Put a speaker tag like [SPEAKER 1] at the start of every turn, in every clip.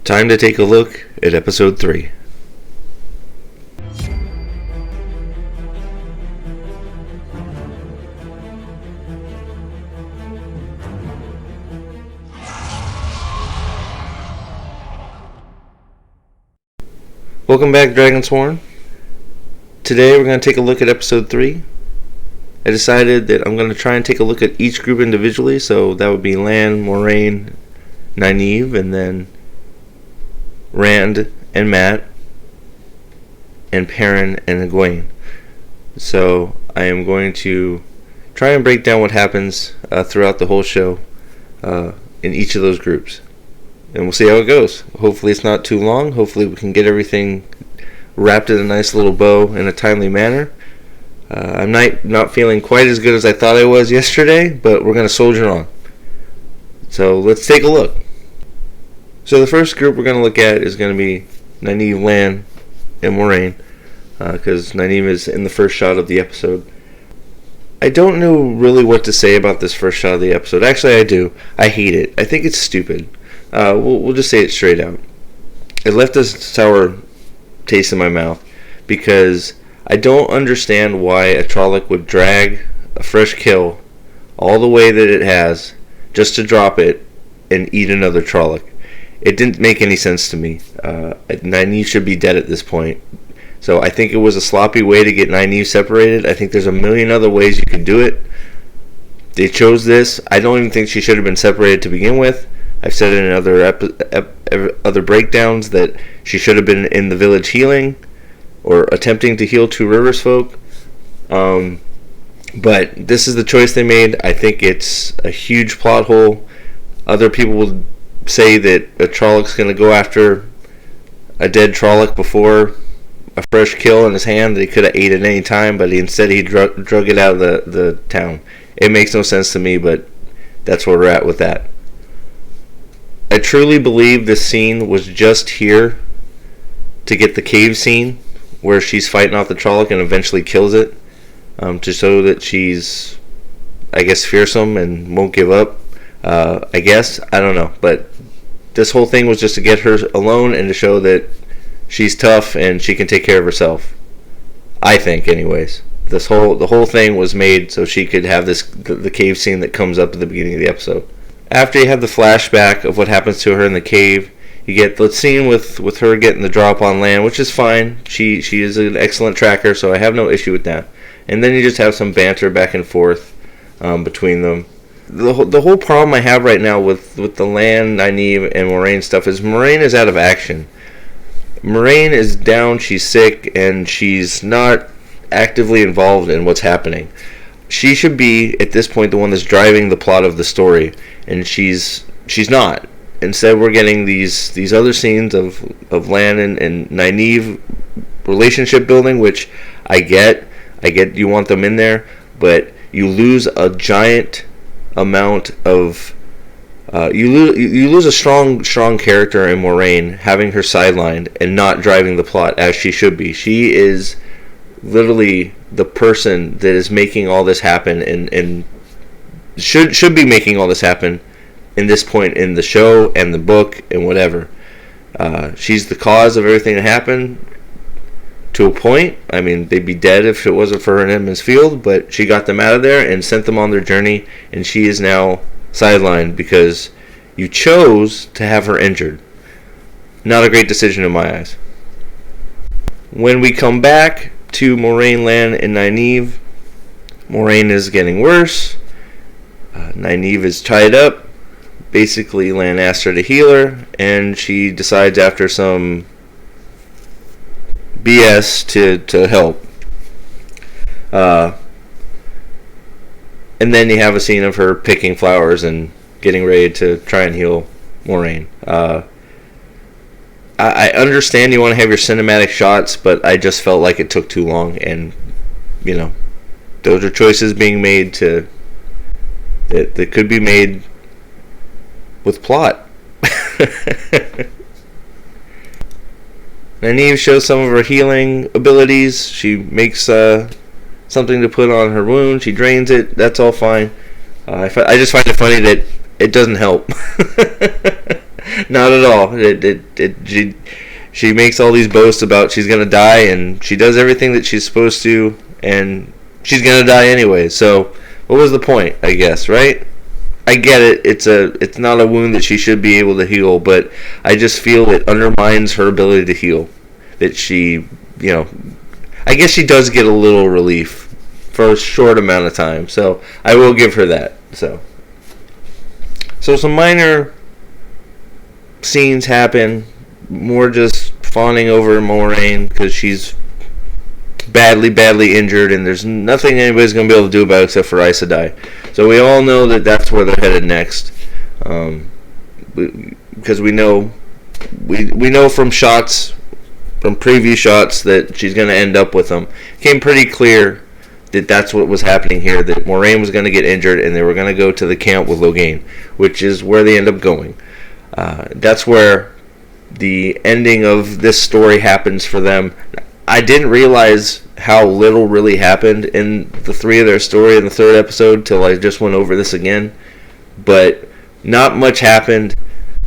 [SPEAKER 1] Time to take a look at episode 3. Welcome back, Dragonsworn. Today we're going to take a look at episode 3. I decided that I'm going to try and take a look at each group individually, so that would be Lan, Moiraine, Nynaeve, and then Rand and Mat, and Perrin and Egwene. So I am going to try and break down what happens throughout the whole show in each of those groups. And we'll see how it goes. Hopefully it's not too long. Hopefully we can get everything wrapped in a nice little bow in a timely manner. I'm not feeling quite as good as I thought I was yesterday, but we're going to soldier on. So let's take a look. So the first group we're going to look at is going to be Nynaeve, Lan, and Moiraine, because Nynaeve is in the first shot of the episode. I don't know really what to say about this first shot of the episode. Actually, I do. I hate it. I think it's stupid. We'll just say it straight out. It left a sour taste in my mouth because I don't understand why a Trolloc would drag a fresh kill all the way that it has just to drop it and eat another Trolloc. It didn't make any sense to me. Nynaeve should be dead at this point. So I think it was a sloppy way to get Nynaeve separated. I think there's a million other ways you could do it. They chose this. I don't even think she should have been separated to begin with. I've said it in other breakdowns that she should have been in the village healing or attempting to heal Two Rivers folk. But this is the choice they made. I think it's a huge plot hole. Other people will say that a Trolloc's going to go after a dead Trolloc before a fresh kill in his hand that he could have ate at any time, but instead he drug it out of the town. It makes no sense to me, but that's where we're at with that. I truly believe this scene was just here to get the cave scene where she's fighting off the Trolloc and eventually kills it, to show that she's, I guess, fearsome and won't give up. I guess, I don't know, but this whole thing was just to get her alone and to show that she's tough and she can take care of herself. I think, anyways. The whole thing was made so she could have the cave scene that comes up at the beginning of the episode. After you have the flashback of what happens to her in the cave, you get the scene with her getting the drop on Lan, which is fine. She is an excellent tracker, so I have no issue with that. And then you just have some banter back and forth between them. The whole problem I have right now with the Lan, Nynaeve, and Moiraine stuff is Moiraine is out of action. Moiraine is down, she's sick, and she's not actively involved in what's happening. She should be, at this point, the one that's driving the plot of the story, and she's not. Instead, we're getting these other scenes of Lan and Nynaeve relationship building, which I get you want them in there, but you lose a giant amount of you lose a strong character in Moiraine, having her sidelined and not driving the plot as she should be. She is literally the person that is making all this happen and should be making all this happen in this point in the show and the book and whatever. She's the cause of everything that happened to a point. I mean, they'd be dead if it wasn't for her in Edmund's Field, but she got them out of there and sent them on their journey, and she is now sidelined because you chose to have her injured. Not a great decision in my eyes. When we come back to Moiraine, Lan, and Nynaeve, Moiraine is getting worse. Nynaeve is tied up. Basically, Lan asked her to heal her, and she decides after some BS to help. And then you have a scene of her picking flowers and getting ready to try and heal Moiraine. I understand you want to have your cinematic shots, but I just felt like it took too long, and those are choices being made that could be made with plot. Nynaeve shows some of her healing abilities. She makes something to put on her wound. She drains it. That's all fine. I just find it funny that it doesn't help. Not at all. She makes all these boasts about she's gonna die, and she does everything that she's supposed to, and she's gonna die anyway. So, what was the point? I guess, right? I get it. It's not a wound that she should be able to heal, but I just feel it undermines her ability to heal. That she, I guess she does get a little relief for a short amount of time. So I will give her that. So some minor scenes happen, more just fawning over Moiraine because she's badly injured, and there's nothing anybody's going to be able to do about it except for Aes Sedai. So we all know that that's where they're headed next, because we know from previous shots that she's going to end up with them. It came pretty clear that that's what was happening here, that Moiraine was going to get injured and they were going to go to the camp with Logain, which is where they end up going. That's where the ending of this story happens for them. I didn't realize how little really happened in the three of their story in the third episode till I just went over this again. But not much happened.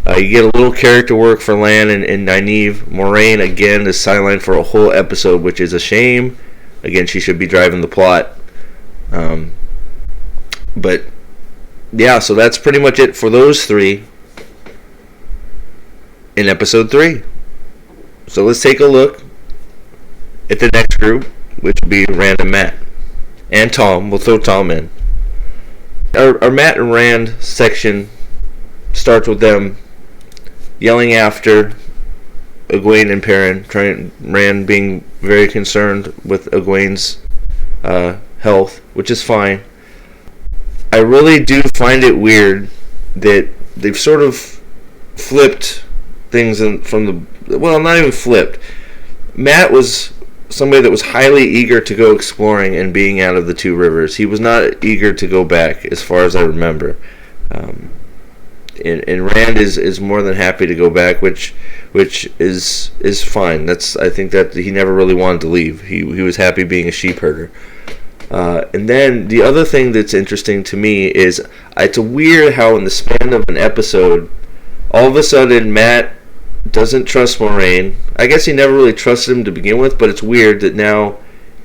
[SPEAKER 1] You get a little character work for Lan and Nynaeve. Moiraine, again, is sidelined for a whole episode, which is a shame. Again, she should be driving the plot. But, yeah, so that's pretty much it for those three in episode 3. So let's take a look at the next group, which will be Rand and Mat. And Thom. We'll throw Thom in. Our Mat and Rand section starts with them yelling after Egwene and Perrin, Rand being very concerned with Egwene's health, which is fine. I really do find it weird that they've sort of flipped things from the... Well, not even flipped. Mat was somebody that was highly eager to go exploring and being out of the two rivers. He was not eager to go back, as far as I remember. And Rand is more than happy to go back, which is fine. I think that he never really wanted to leave. He was happy being a sheep herder. And then the other thing that's interesting to me is it's weird how in the span of an episode, all of a sudden Mat doesn't trust Moiraine. I guess he never really trusted him to begin with, but it's weird that now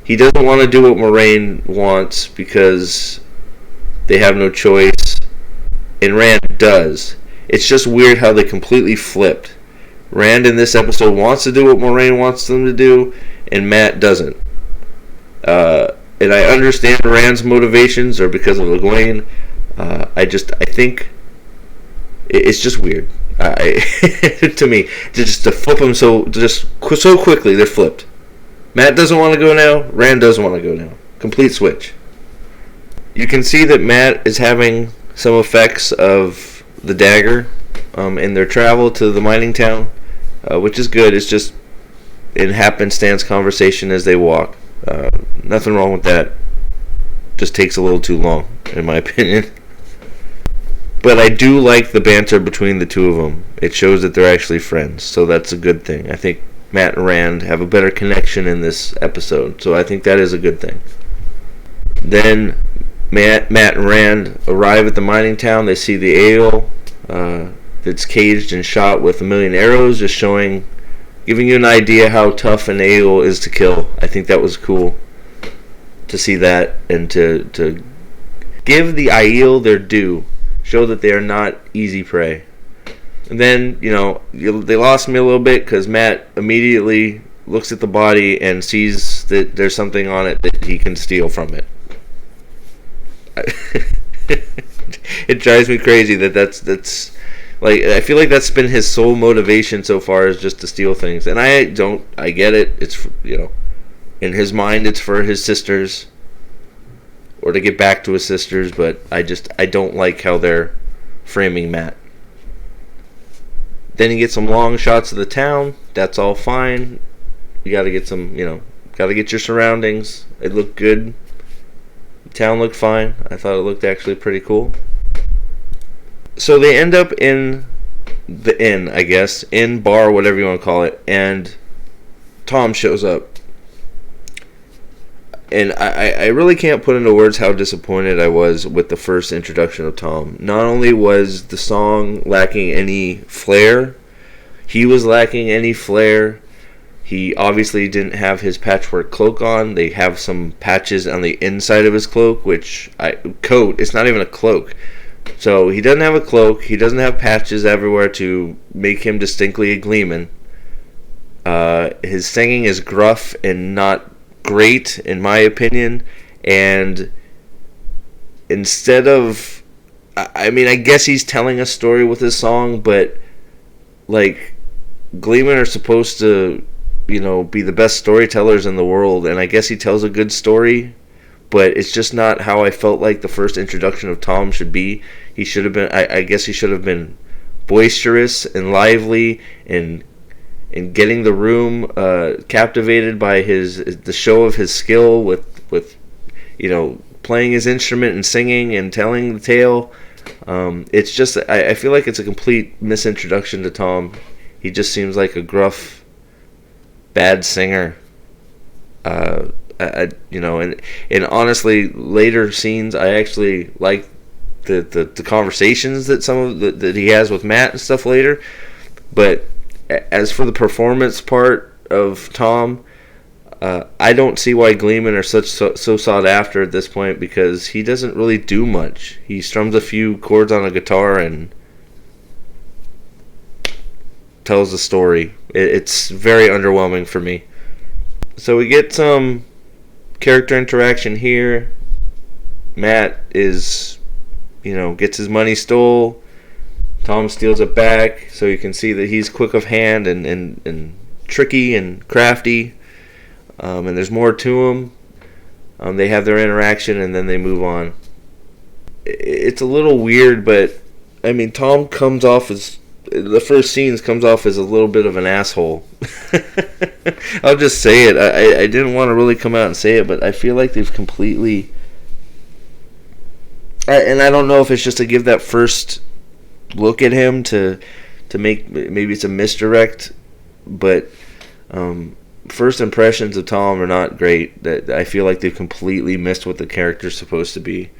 [SPEAKER 1] he doesn't want to do what Moiraine wants because they have no choice, and Rand does. It's just weird how they completely flipped. Rand in this episode wants to do what Moiraine wants them to do, and Mat doesn't. And I understand Rand's motivations are because of Egwene. I think it's just weird. To me, just to flip them so quickly, they're flipped. Mat doesn't want to go now. Rand doesn't want to go now. Complete switch. You can see that Mat is having some effects of the dagger in their travel to the mining town, which is good. It's just in happenstance conversation as they walk. Nothing wrong with that. Just takes a little too long, in my opinion. But I do like the banter between the two of them. It shows that they're actually friends, so that's a good thing. I think Mat and Rand have a better connection in this episode, so I think that is a good thing. Then Mat and Rand arrive at the mining town. They see the Aeol that's caged and shot with 1,000,000 arrows, just giving you an idea how tough an Aeol is to kill. I think that was cool to see that, and to give the Aiel their due. Show that they are not easy prey. And then, they lost me a little bit because Mat immediately looks at the body and sees that there's something on it that he can steal from it. It drives me crazy that's like, I feel like that's been his sole motivation so far, is just to steal things. And I get it. It's, in his mind it's for his sisters, or to get back to his sisters, but I don't like how they're framing Mat. Then you get some long shots of the town. That's all fine. You gotta get gotta get your surroundings. It looked good. The town looked fine. I thought it looked actually pretty cool. So they end up in the inn, I guess. Inn, bar, whatever you want to call it. And Thom shows up. And I really can't put into words how disappointed I was with the first introduction of Thom. Not only was the song lacking any flair, he was lacking any flair. He obviously didn't have his patchwork cloak on. They have some patches on the inside of his cloak, coat. It's not even a cloak. So he doesn't have a cloak. He doesn't have patches everywhere to make him distinctly a Gleeman. His singing is gruff and not great, in my opinion. And instead of... I guess he's telling a story with his song, but, like, Gleemen are supposed to... be the best storytellers in the world, and I guess he tells a good story, but it's just not how I felt like the first introduction of Thom should be. He should have been, I guess he should have been boisterous and lively and getting the room captivated by the show of his skill with playing his instrument and singing and telling the tale. It's just, I feel like it's a complete misintroduction to Thom. He just seems like a gruff, bad singer. And honestly, later scenes, I actually like the conversations that he has with Matt and stuff later. But as for the performance part of Thom, I don't see why Gleeman are so sought after at this point, because he doesn't really do much. He strums a few chords on a guitar and tells a story. It's very underwhelming for me. So we get some character interaction here. Matt gets his money stole. Thom steals it back, so you can see that he's quick of hand and tricky and crafty. And there's more to him. They have their interaction and then they move on. It's a little weird, but Thom comes off as... the first scenes comes off as a little bit of an asshole. I'll just say it. I didn't want to really come out and say it, but I feel like they've completely... and I don't know if it's just to give that first look at him to make... maybe it's a misdirect, but first impressions of Thom are not great. That I feel like they've completely missed what the character's supposed to be.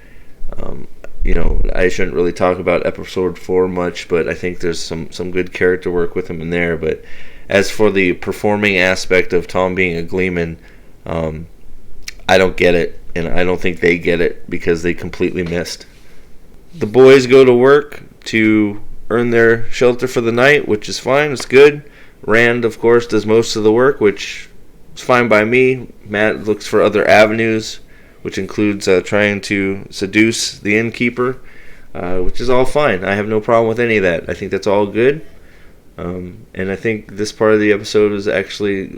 [SPEAKER 1] I shouldn't really talk about episode 4 much, but I think there's some good character work with him in there. But as for the performing aspect of Thom being a Gleeman, I don't get it, and I don't think they get it because they completely missed. The boys go to work to earn their shelter for the night, which is fine, it's good. Rand, of course, does most of the work, which is fine by me. Matt looks for other avenues, which includes trying to seduce the innkeeper, which is all fine. I have no problem with any of that. I think that's all good. And I think this part of the episode is actually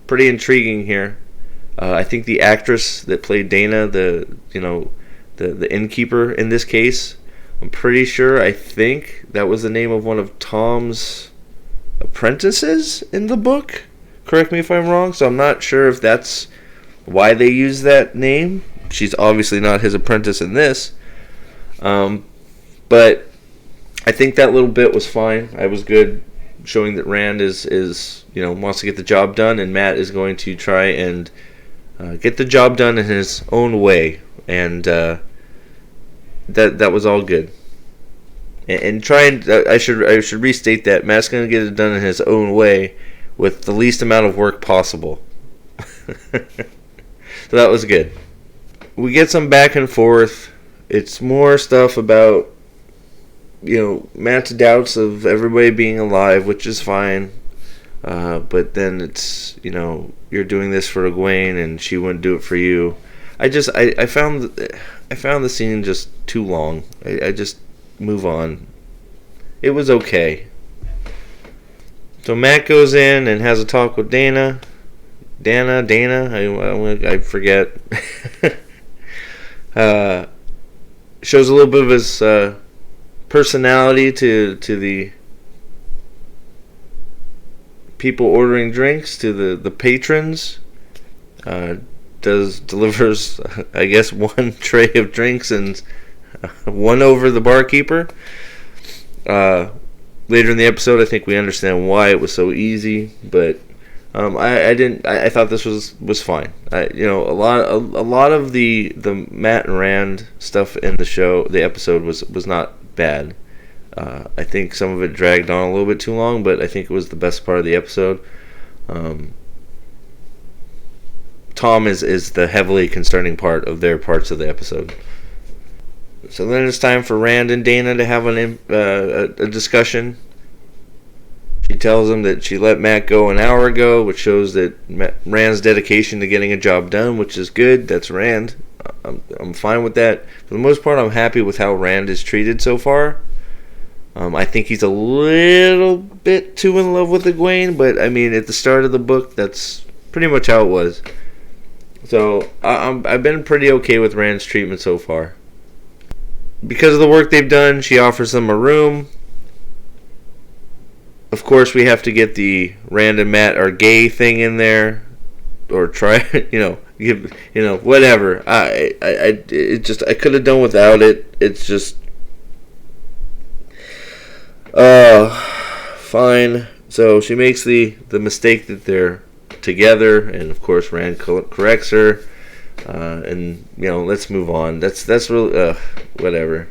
[SPEAKER 1] pretty intriguing here. I think the actress that played Dana, the innkeeper in this case, I'm pretty sure, I think that was the name of one of Thom's apprentices in the book. Correct me if I'm wrong. So I'm not sure if that's why they use that name. She's obviously not his apprentice in this. But I think that little bit was fine. I was good, showing that Rand is wants to get the job done, and Matt is going to try and get the job done in his own way. And that was all good. And I should restate that Matt's going to get it done in his own way with the least amount of work possible. So that was good. We get some back and forth. It's more stuff about, Matt's doubts of everybody being alive, which is fine. But then it's, you're doing this for Egwene and she wouldn't do it for you. I found the scene just too long. I just move on. It was okay. So Matt goes in and has a talk with Dana, I forget. Shows a little bit of his personality to the people ordering drinks, to the patrons. Delivers, I guess, one tray of drinks and won over the barkeeper. Later in the episode, I think we understand why it was so easy, but I thought this was fine. A lot of the Matt and Rand stuff in the episode was not bad. I think some of it dragged on a little bit too long, but I think it was the best part of the episode. Thom is the heavily concerning part of their parts of the episode. So then it's time for Rand and Dana to have a discussion. She tells him that she let Matt go an hour ago, which shows that Rand's dedication to getting a job done, which is good. That's Rand. I'm fine with that. For the most part, I'm happy with how Rand is treated so far. I think he's a little bit too in love with Egwene, but I mean, at the start of the book, that's pretty much how it was. So I've been pretty okay with Rand's treatment so far. Because of the work they've done, she offers them a room. Of course, we have to get the Rand and Matt are gay thing in there, or try, whatever. I could have done without it. It's just, fine. So she makes the mistake that they're together, and of course Rand corrects her. And let's move on. That's really whatever.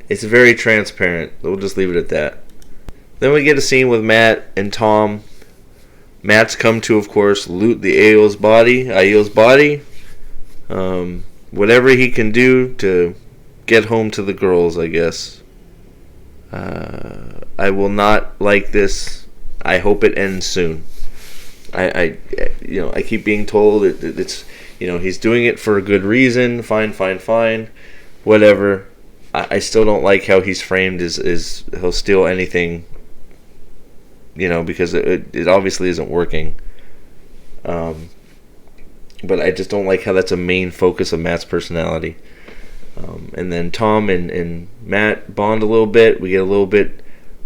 [SPEAKER 1] It's very transparent. We'll just leave it at that. Then we get a scene with Matt and Thom. Matt's come to, of course, loot the Aiel's body. Whatever he can do to get home to the girls, I guess. I will not like this. I hope it ends soon. I keep being told it's he's doing it for a good reason. Fine, whatever. I still don't like how he's framed as he'll steal anything, because it obviously isn't working. But I just don't like how that's a main focus of Matt's personality. And then Thom and Matt bond a little bit. We get a little bit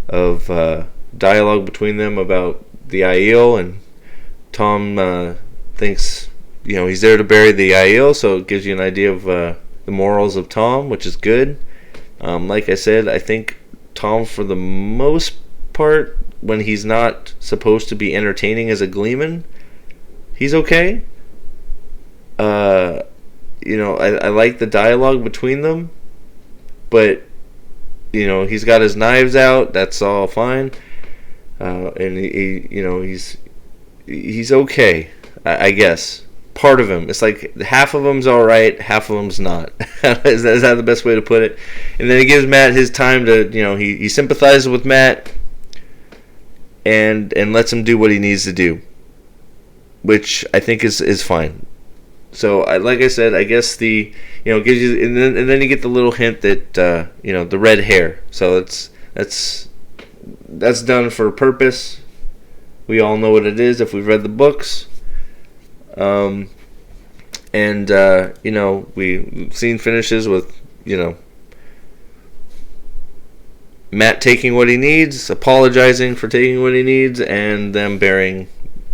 [SPEAKER 1] of dialogue between them about the Aiel, and Thom thinks he's there to bury the Aiel, so it gives you an idea of the morals of Thom, which is good. Like I said, I think Thom, for the most part, when he's not supposed to be entertaining as a Gleeman, he's okay. I like the dialogue between them, but he's got his knives out. That's all fine, and he's okay, I guess. Part of him, it's like half of him's all right, half of him's not. Is that the best way to put it? And then he gives Matt his time to, he sympathizes with Matt and lets him do what he needs to do, which I think is fine. So like I said, I guess gives you, and then you get the little hint that the red hair. So that's done for a purpose. We all know what it is if we've read the books. Scene finishes with, Matt taking what he needs, apologizing for taking what he needs, and them burying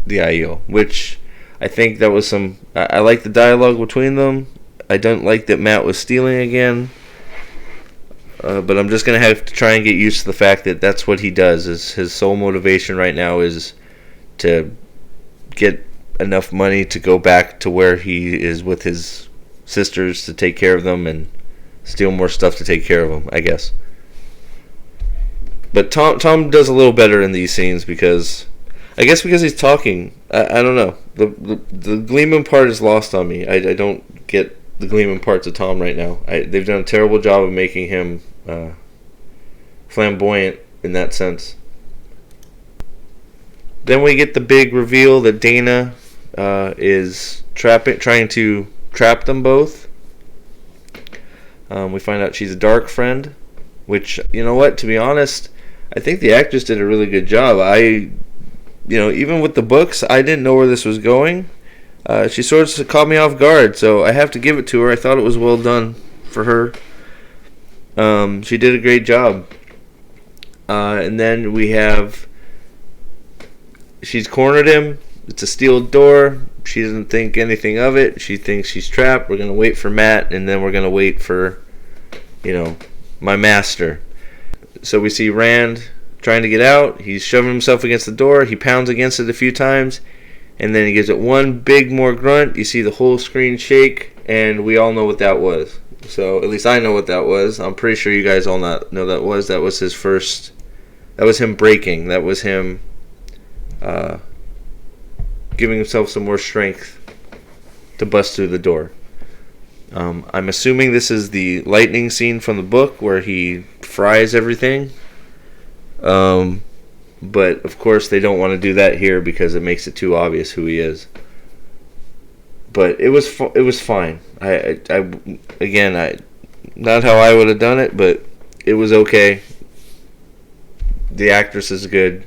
[SPEAKER 1] the Aiel, which I think that was I like the dialogue between them. I don't like that Matt was stealing again, but I'm just going to have to try and get used to the fact that that's what he does. Is his sole motivation right now is to get enough money to go back to where he is with his sisters to take care of them and steal more stuff to take care of them, I guess. But Thom does a little better in these scenes because he's talking. I don't know. The Gleeman part is lost on me. I don't get the Gleeman parts of Thom right now. They've done a terrible job of making him flamboyant in that sense. Then we get the big reveal that Dana is trying to trap them both. We find out she's a dark friend, which, to be honest, I think the actress did a really good job. Even with the books, I didn't know where this was going. She sort of caught me off guard, so I have to give it to her. I thought it was well done for her. She did a great job. And then we have, she's cornered him. It's a steel door. She doesn't think anything of it. She thinks she's trapped. We're going to wait for Matt, and then we're going to wait for, my master. So we see Rand trying to get out. He's shoving himself against the door. He pounds against it a few times, and then he gives it one big more grunt. You see the whole screen shake, and we all know what that was. So at least I know what that was. I'm pretty sure you guys all know that was. That was his first. That was him breaking. That was him giving himself some more strength to bust through the door. I'm assuming this is the lightning scene from the book where he fries everything. But of course they don't want to do that here because it makes it too obvious who he is. But it was fine. I not how I would have done it, but it was okay. The actress is good.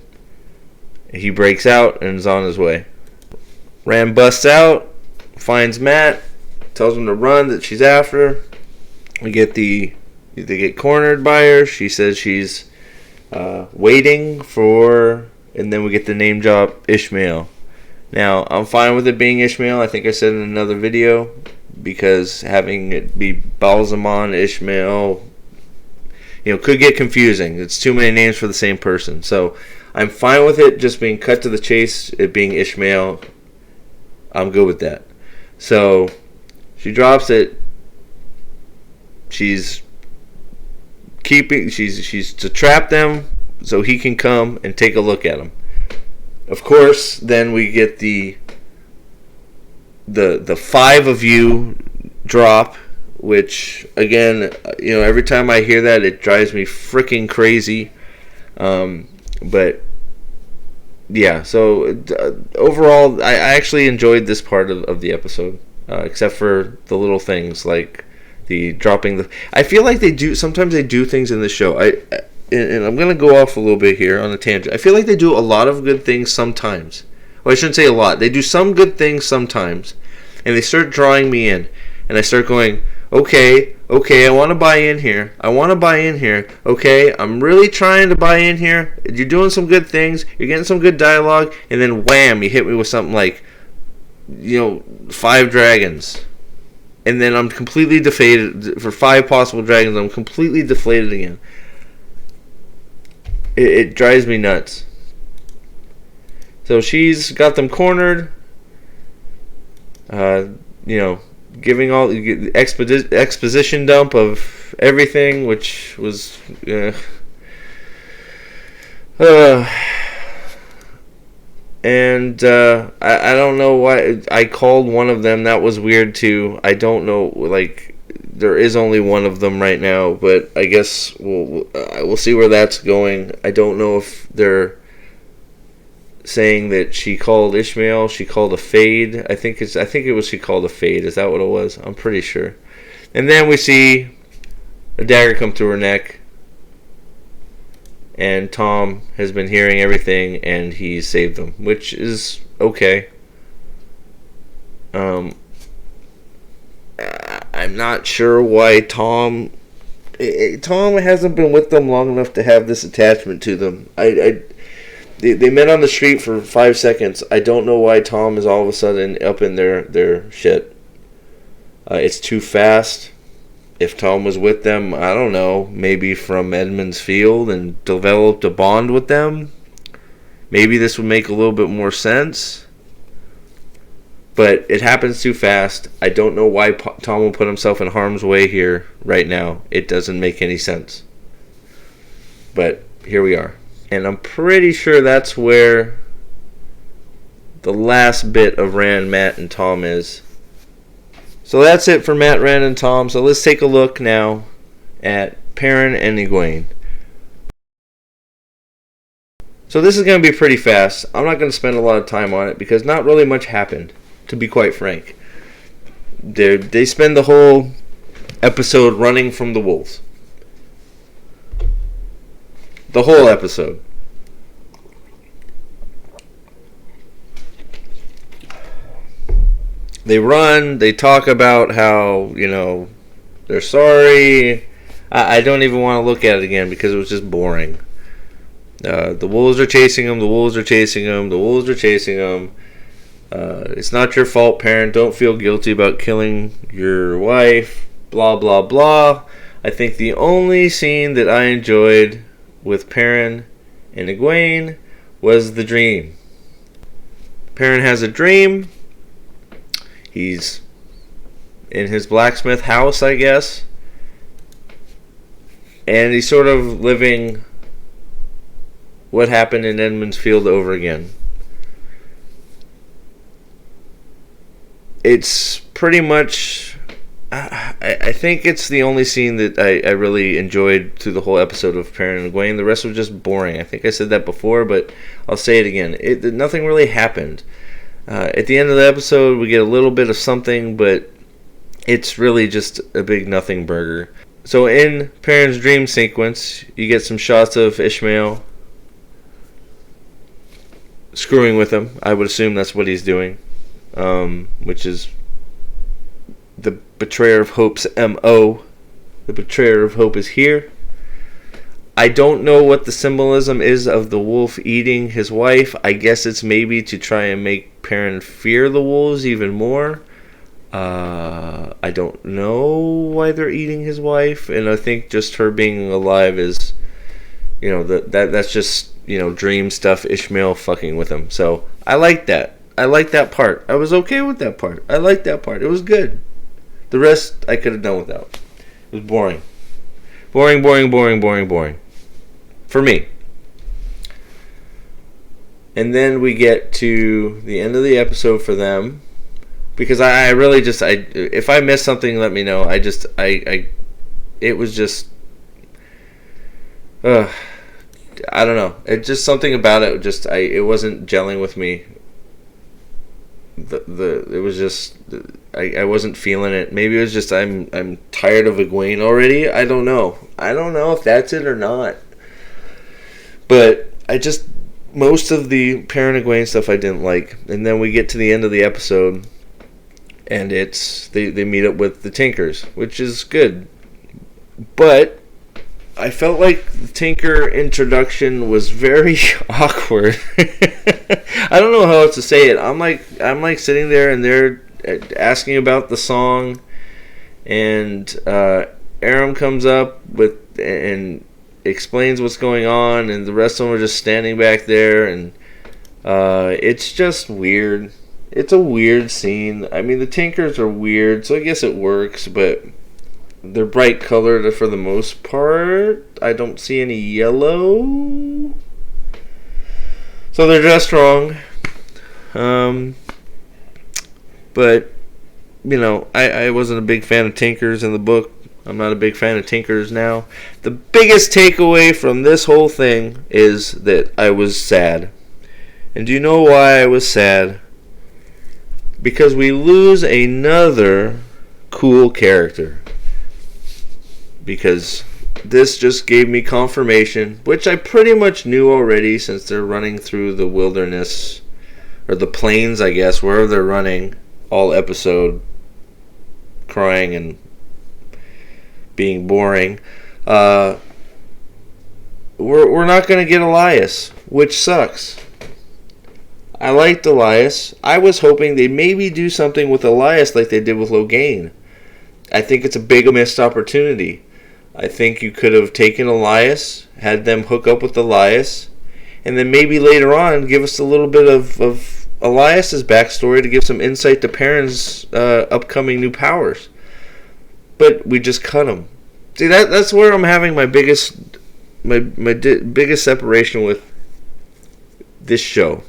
[SPEAKER 1] He breaks out and is on his way. Rand busts out, finds Matt, tells him to run, that she's after. They get cornered by her. She says she's waiting for, and then we get the name drop Ishmael. Now, I'm fine with it being Ishmael. I think I said in another video, because having it be Balsamon Ishmael, could get confusing. It's too many names for the same person. So I'm fine with it just being cut to the chase, it being Ishmael. I'm good with that. So she drops it. She's to trap them so he can come and take a look at them. Of course, then we get the 5 of you drop, which again, every time I hear that, it drives me freaking crazy. But yeah, so overall, I actually enjoyed this part of the episode, except for the little things like the dropping I feel like sometimes they do things in the show. And I'm going to go off a little bit here on a tangent. I feel like they do a lot of good things sometimes. Well, I shouldn't say a lot. They do some good things sometimes. And they start drawing me in. And I start going, okay, I want to buy in here. Okay, I'm really trying to buy in here. You're doing some good things. You're getting some good dialogue. And then wham, you hit me with something like, 5 dragons. And then I'm completely deflated. For 5 possible dragons, I'm completely deflated again. It drives me nuts. So she's got them cornered. Giving all the exposition dump of everything, which was and I don't know why I called one of them. That was weird too. I don't know, there is only one of them right now, but I guess we'll see where that's going. I don't know if they're saying that she called Ishmael, she called a fade. I think it was she called a fade. Is that what it was? I'm pretty sure. And then we see a dagger come through her neck, and Thom has been hearing everything, and he saved them, which is okay. I'm not sure why Thom hasn't been with them long enough to have this attachment to them. They met on the street for 5 seconds. I don't know why Thom is all of a sudden up in their shit. It's too fast. If Thom was with them, I don't know, maybe from Edmund's Field and developed a bond with them, maybe this would make a little bit more sense. But it happens too fast. I don't know why Thom will put himself in harm's way here right now. It doesn't make any sense. But here we are. And I'm pretty sure that's where the last bit of Rand, Matt, and Thom is. So that's it for Matt, Rand, and Thom. So let's take a look now at Perrin and Egwene. So this is going to be pretty fast. I'm not going to spend a lot of time on it because not really much happened, to be quite frank. They spend the whole episode running from the wolves. The whole episode. They run, they talk about how, they're sorry. I don't even want to look at it again because it was just boring. The wolves are chasing them, it's not your fault, Perrin. Don't feel guilty about killing your wife. Blah, blah, blah. I think the only scene that I enjoyed with Perrin and Egwene was the dream. Perrin has a dream. He's in his blacksmith house, I guess. And he's sort of living what happened in Edmund's Field over again. It's pretty much... I think it's the only scene that I really enjoyed through the whole episode of Perrin and Egwene. The rest was just boring. I think I said that before, but I'll say it again. Nothing really happened. At the end of the episode, we get a little bit of something, but it's really just a big nothing burger. So in Perrin's dream sequence, you get some shots of Ishmael screwing with him. I would assume that's what he's doing, which is the Betrayer of Hope's M.O. The Betrayer of Hope is here. I don't know what the symbolism is of the wolf eating his wife. I guess it's maybe to try and make Perrin fear the wolves even more. I don't know why they're eating his wife, and I think just her being alive is, that's just, dream stuff, Ishmael fucking with him. So I like that. I like that part. I was okay with that part. I liked that part. It was good. The rest I could have done without. It was boring. Boring. For me. And then we get to the end of the episode for them. Because I really just... if I missed something, let me know. It was just... I don't know. It just something about it. It wasn't gelling with me. It was just... I wasn't feeling it. Maybe it was just I'm tired of Egwene already. I don't know if that's it or not. But most of the Perrin and Egwene stuff I didn't like. And then we get to the end of the episode, and they meet up with the Tinkers, which is good. But I felt like the Tinker introduction was very awkward. I don't know how else to say it. I'm like sitting there, and they're asking about the song, and Aram comes up and explains what's going on, and the rest of them are just standing back there, and it's just weird. It's a weird scene. I mean, the Tinkers are weird, so I guess it works, but they're bright colored for the most part. I don't see any yellow. So they're dressed wrong. But, I wasn't a big fan of Tinkers in the book. I'm not a big fan of Tinkers now. The biggest takeaway from this whole thing is that I was sad. And do you know why I was sad? Because we lose another cool character. Because this just gave me confirmation, which I pretty much knew already since they're running through the wilderness, or the plains, I guess, wherever they're running, all episode, crying and being boring. We're not going to get Elias, which sucks. I liked Elias. I was hoping they'd maybe do something with Elias like they did with Logain. I think it's a big missed opportunity. I think you could have taken Elias, had them hook up with Elias, and then maybe later on give us a little bit of Elias's backstory to give some insight to Perrin's upcoming new powers. But we just cut him. See, that's where I'm having my biggest separation with this show.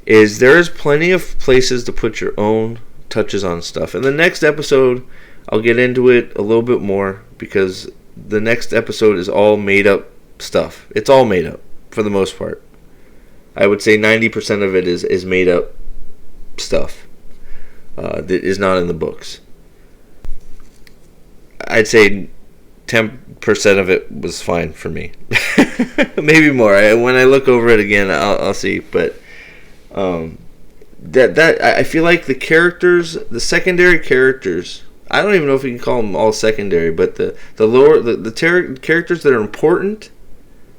[SPEAKER 1] Is there's plenty of places to put your own touches on stuff. In the next episode, I'll get into it a little bit more, because the next episode is all made up stuff. It's all made up for the most part. I would say 90% of it is made up stuff that is not in the books. I'd say 10% of it was fine for me. Maybe more. When I look over it again, I'll see. But that I feel like the characters, the secondary characters, I don't even know if you can call them all secondary, but the characters that are important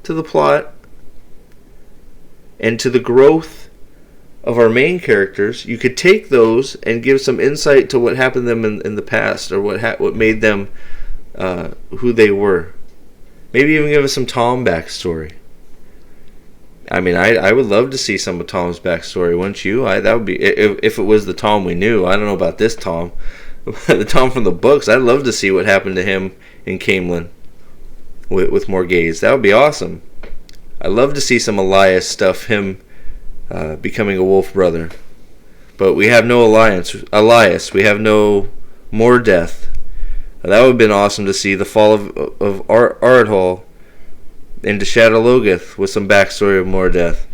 [SPEAKER 1] to the plot and to the growth of our main characters, you could take those and give some insight to what happened to them in the past, or what made them who they were. Maybe even give us some Thom backstory. I mean, I would love to see some of Thom's backstory, wouldn't you? That would be, if it was the Thom we knew. I don't know about this Thom. The Thom from the books, I'd love to see what happened to him in Camelin with Morghese. That would be awesome. I'd love to see some Elias stuff, him becoming a wolf brother. But we have no Elias. We have no Mordeth. That would have been awesome to see the fall of Ardhall into Shadowlogoth with some backstory of Mordeth.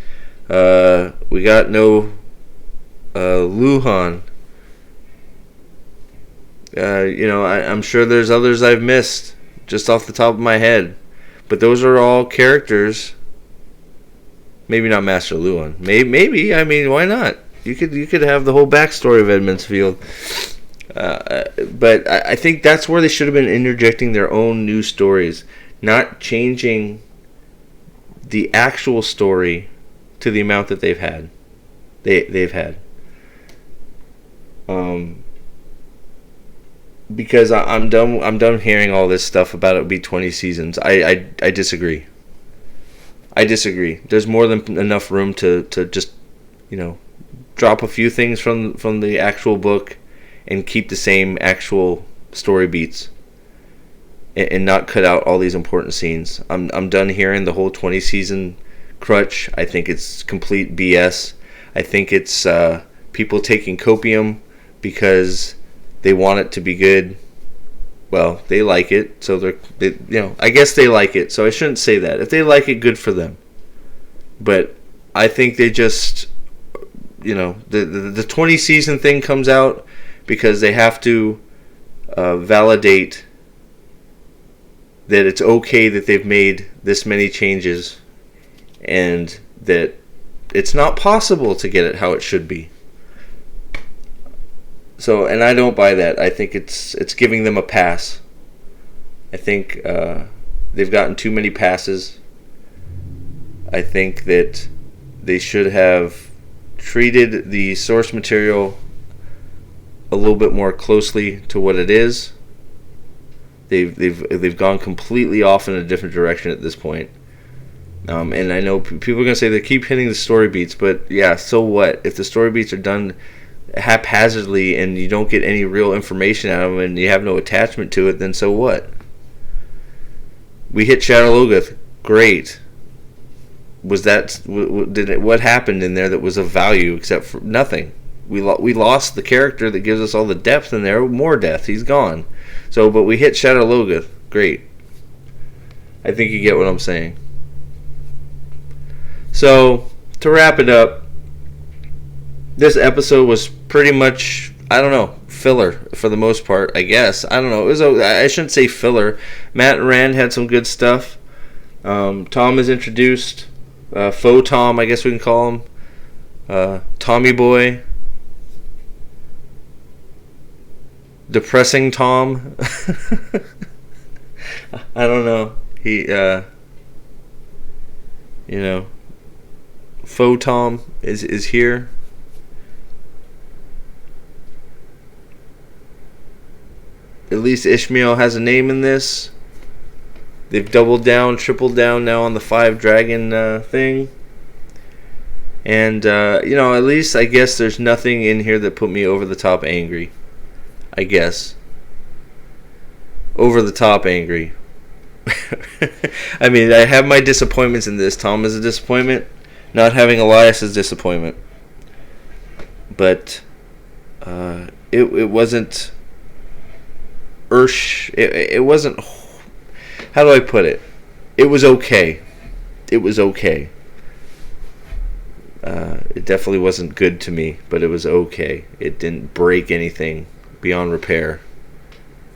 [SPEAKER 1] We got no Luhan. I'm sure there's others I've missed just off the top of my head, but those are all characters. Maybe not Master Luhan. Maybe. I mean, why not? You could have the whole backstory of Edmundsfield. But I think that's where they should have been interjecting their own new stories, not changing the actual story to the amount that they've had. They've had. Because I'm done hearing all this stuff about it be 20 seasons. I disagree. There's more than enough room to just, drop a few things from the actual book and keep the same actual story beats and not cut out all these important scenes. I'm done hearing the whole 20 season crutch. I think it's complete BS. I think it's people taking copium because they want it to be good. Well, they like it, so I guess they like it. So I shouldn't say that. If they like it, good for them. But I think they just, the 20 season thing comes out because they have to validate that it's okay that they've made this many changes and that it's not possible to get it how it should be. So, and I don't buy that. I think it's giving them a pass. I think they've gotten too many passes. I think that they should have treated the source material a little bit more closely to what it is. They've gone completely off in a different direction at this point. And I know people are going to say they keep hitting the story beats, but yeah, so what? If the story beats are done haphazardly and you don't get any real information out of them and you have no attachment to it, then so what? We hit Shadowlogoth, great. What happened in there that was of value except for nothing? We lost the character that gives us all the depth in there. More death, he's gone. So, but we hit Shadowlogoth, great. I think you get what I'm saying. So, to wrap it up, this episode was pretty much, I don't know, filler for the most part, I guess. I don't know. I shouldn't say filler. Matt and Rand had some good stuff. Thom is introduced. Faux Thom, I guess we can call him. Tommy Boy. Depressing Thom. I don't know. He, Faux Thom is here. At least Ishmael has a name in this. They've doubled down, tripled down now on the 5 dragon thing. And, at least I guess there's nothing in here that put me over the top angry. I guess. Over the top angry. I mean, I have my disappointments in this. Thom is a disappointment. Not having Elias is disappointment. But it wasn't... It wasn't... How do I put it? It was okay. It was okay. It definitely wasn't good to me, but it was okay. It didn't break anything beyond repair.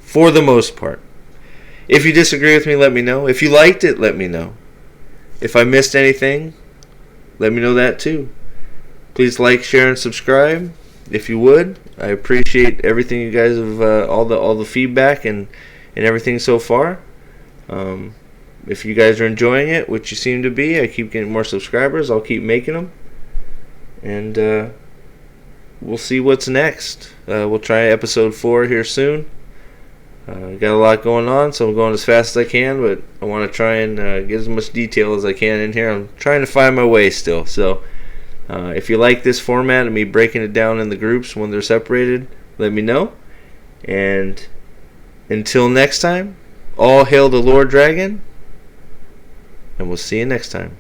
[SPEAKER 1] For the most part. If you disagree with me, let me know. If you liked it, let me know. If I missed anything, let me know that too. Please like, share, and subscribe if you would. I appreciate everything you guys have, all the feedback and everything so far. If you guys are enjoying it, which you seem to be, I keep getting more subscribers. I'll keep making them. And we'll see what's next. We'll try episode 4 here soon. Got a lot going on, so I'm going as fast as I can, but I want to try and get as much detail as I can in here. I'm trying to find my way still. So if you like this format of me breaking it down in the groups when they're separated, let me know. And until next time, all hail the Lord Dragon, and we'll see you next time.